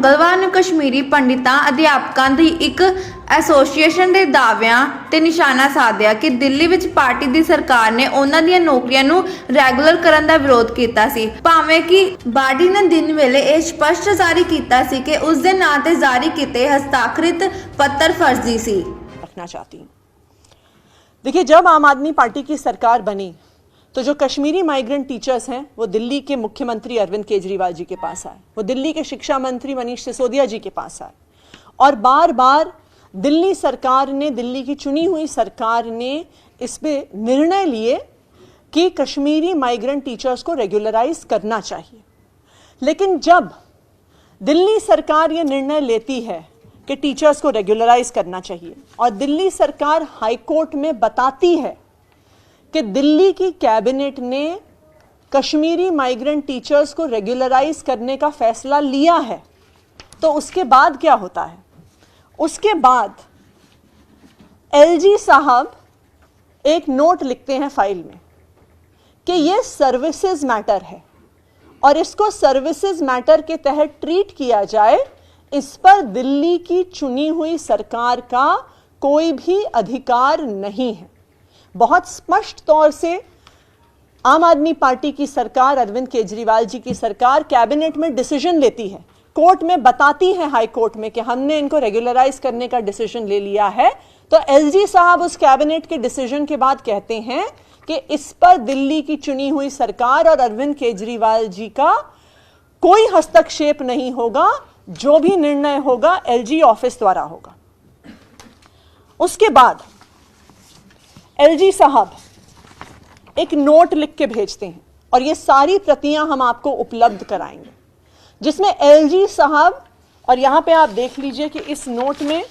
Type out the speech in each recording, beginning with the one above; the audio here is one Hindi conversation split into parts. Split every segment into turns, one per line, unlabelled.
ਮੰਗਲਵਾਰ ਨੂੰ ਕਸ਼ਮੀਰੀ ਪੰਡਿਤਾਂ ਅਧਿਆਪਕਾਂ ਦੀ ਇੱਕ ਐਸੋਸੀਏਸ਼ਨ ਦੇ ਦਾਅਵਿਆਂ ਤੇ ਨਿਸ਼ਾਨਾ ਸਾਧਿਆ ਕਿ ਦਿੱਲੀ ਵਿੱਚ ਪਾਰਟੀ ਦੀ ਸਰਕਾਰ ਨੇ ਉਹਨਾਂ ਦੀਆਂ ਨੌਕਰੀਆਂ ਨੂੰ ਰੈਗੂਲਰ ਕਰਨ ਦਾ ਵਿਰੋਧ ਕੀਤਾ ਸੀ। ਭਾਵੇਂ ਕਿ ਬਾਡੀ ਨੇ ਦਿਨ ਵੇਲੇ ਇਹ ਸਪਸ਼ਟ ਜਾਰੀ ਕੀਤਾ ਸੀ ਕਿ ਉਸ ਦੇ ਨਾਂ ਤੇ ਜਾਰੀ ਕੀਤੇ ਹਸਤਾਖਰਿਤ पत्र फर्जी सी।
रखना चाहती हूँ। देखिए, जब आम आदमी पार्टी की सरकार बनी तो जो कश्मीरी माइग्रेंट टीचर्स हैं वो दिल्ली के मुख्यमंत्री अरविंद केजरीवाल जी के पास आए, वो दिल्ली के शिक्षा मंत्री मनीष सिसोदिया जी के पास आए और बार बार दिल्ली सरकार ने, दिल्ली की चुनी हुई सरकार ने इस पे निर्णय लिए कि कश्मीरी माइग्रेंट टीचर्स को रेगुलराइज करना चाहिए। लेकिन जब दिल्ली सरकार ये निर्णय लेती है कि टीचर्स को रेगुलराइज करना चाहिए और दिल्ली सरकार हाई कोर्ट में बताती है कि दिल्ली की कैबिनेट ने कश्मीरी माइग्रेंट टीचर्स को रेगुलराइज करने का फैसला लिया है, तो उसके बाद क्या होता है? उसके बाद एलजी साहब एक नोट लिखते हैं फाइल में कि ये सर्विसेज मैटर है और इसको सर्विसेज मैटर के तहत ट्रीट किया जाए, इस पर दिल्ली की चुनी हुई सरकार का कोई भी अधिकार नहीं है। बहुत स्पष्ट तौर से आम आदमी पार्टी की सरकार, अरविंद केजरीवाल जी की सरकार कैबिनेट में डिसीजन लेती है, कोर्ट में बताती है, हाई कोर्ट में, कि हमने इनको रेगुलराइज करने का डिसीजन ले लिया है। तो एलजी साहब उस कैबिनेट के डिसीजन के बाद कहते हैं कि इस पर दिल्ली की चुनी हुई सरकार और अरविंद केजरीवाल जी का कोई हस्तक्षेप नहीं होगा, जो भी निर्णय होगा एलजी ऑफिस द्वारा होगा। उसके बाद एलजी साहब एक नोट लिख के भेजते हैं और ये सारी प्रतियां हम आपको उपलब्ध कराएंगे, जिसमें एलजी साहब, और यहां पे आप देख लीजिए कि इस नोट में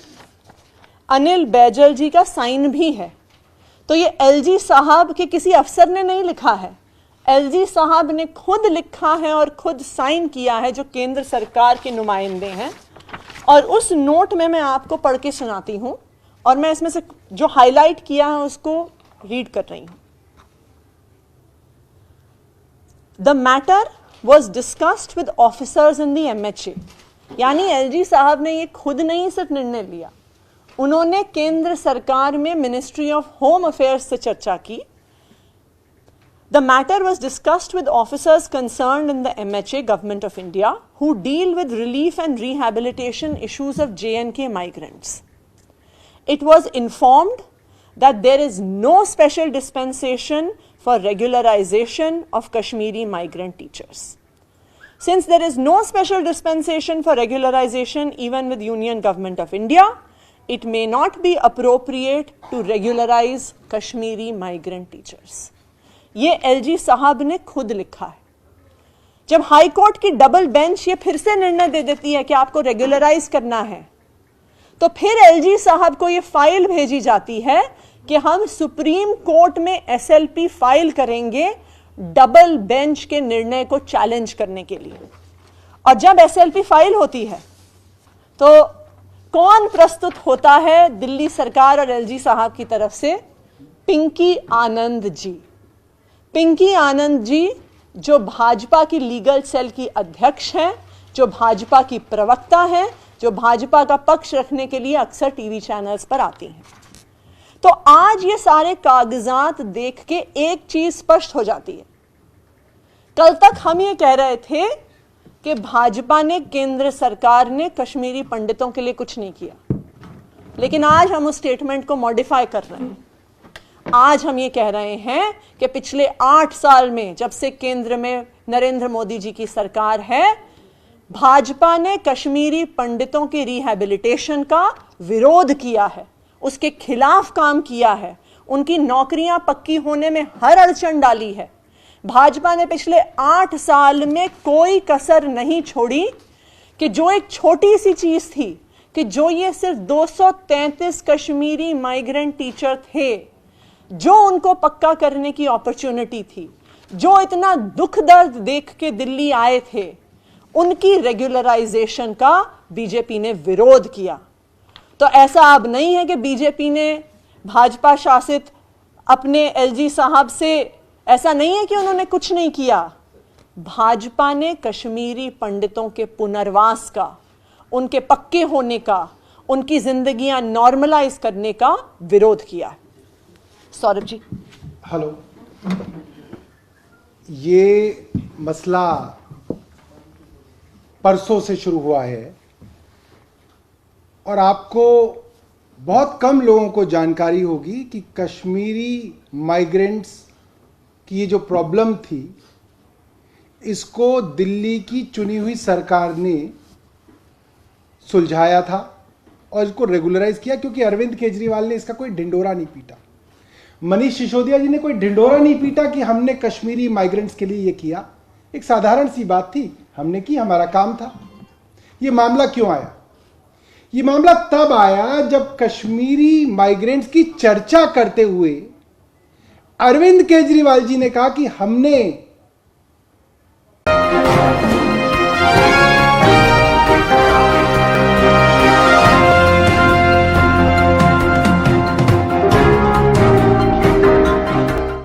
अनिल बैजल जी का साइन भी है। तो ये एलजी साहब के किसी अफसर ने नहीं लिखा है, एलजी साहब ने खुद लिखा है और खुद साइन किया है, जो केंद्र सरकार के नुमाइंदे हैं। और उस नोट में मैं आपको पढ़ के सुनाती हूं और मैं इसमें से जो हाईलाइट किया है उसको रीड कर रही हूं। The matter was discussed with officers in the MHA, यानी एलजी साहब ने ये खुद नहीं सिर्फ निर्णय लिया, उन्होंने केंद्र सरकार में मिनिस्ट्री ऑफ होम अफेयर्स से चर्चा की। The matter was discussed with officers concerned in the MHA, Government of India, who deal with relief and rehabilitation issues of J&K migrants. It was informed that there is no special dispensation for regularization of Kashmiri migrant teachers. Since there is no special dispensation for regularization even with Union Government of India, it may not be appropriate to regularize Kashmiri migrant teachers. ये एलजी साहब ने खुद लिखा है। जब हाई कोर्ट की डबल बेंच ये फिर से निर्णय दे देती है कि आपको रेगुलराइज करना है, तो फिर एलजी साहब को ये फाइल भेजी जाती है कि हम सुप्रीम कोर्ट में SLP फाइल करेंगे डबल बेंच के निर्णय को चैलेंज करने के लिए। और जब SLP फाइल होती है तो कौन प्रस्तुत होता है दिल्ली सरकार और एलजी साहब की तरफ से? पिंकी आनंद जी। पिंकी आनंद जी जो भाजपा की लीगल सेल की अध्यक्ष हैं, जो भाजपा की प्रवक्ता हैं, जो भाजपा का पक्ष रखने के लिए अक्सर टीवी चैनल्स पर आती हैं। तो आज ये सारे कागजात देख के एक चीज स्पष्ट हो जाती है। कल तक हम ये कह रहे थे कि भाजपा ने, केंद्र सरकार ने कश्मीरी पंडितों के लिए कुछ नहीं किया, लेकिन आज हम उस स्टेटमेंट को मॉडिफाई कर रहे हैं। आज हम ये कह रहे हैं कि पिछले 8 साल में, जब से केंद्र में नरेंद्र मोदी जी की सरकार है, भाजपा ने कश्मीरी पंडितों की रिहैबिलिटेशन का विरोध किया है, उसके खिलाफ काम किया है, उनकी नौकरियां पक्की होने में हर अड़चन डाली है। भाजपा ने पिछले 8 साल में कोई कसर नहीं छोड़ी कि जो एक छोटी सी चीज थी, कि जो ये सिर्फ 233 कश्मीरी माइग्रेंट टीचर थे, जो उनको पक्का करने की अपॉर्चुनिटी थी, जो इतना दुख दर्द देख के दिल्ली आए थे, उनकी रेगुलराइजेशन का बीजेपी ने विरोध किया। तो ऐसा अब नहीं है कि बीजेपी ने भाजपा शासित अपने एलजी साहब से, ऐसा नहीं है कि उन्होंने कुछ नहीं किया। भाजपा ने कश्मीरी पंडितों के पुनर्वास का, उनके पक्के होने का, उनकी जिंदगियां नॉर्मलाइज करने का विरोध किया है। सौरभ जी।
हेलो, ये मसला परसों से शुरू हुआ है और आपको बहुत कम लोगों को जानकारी होगी कि कश्मीरी माइग्रेंट्स की ये जो प्रॉब्लम थी, इसको दिल्ली की चुनी हुई सरकार ने सुलझाया था और इसको रेगुलराइज किया, क्योंकि अरविंद केजरीवाल ने इसका कोई ढिंडोरा नहीं पीटा, मनीष सिसोदिया जी ने कोई ढिंडोरा नहीं पीटा कि हमने कश्मीरी माइग्रेंट्स के लिए ये किया। एक साधारण सी बात थी, हमने की, हमारा काम था। ये मामला क्यों आया? ये मामला तब आया जब कश्मीरी माइग्रेंट्स की चर्चा करते हुए अरविंद केजरीवाल जी ने कहा कि हमने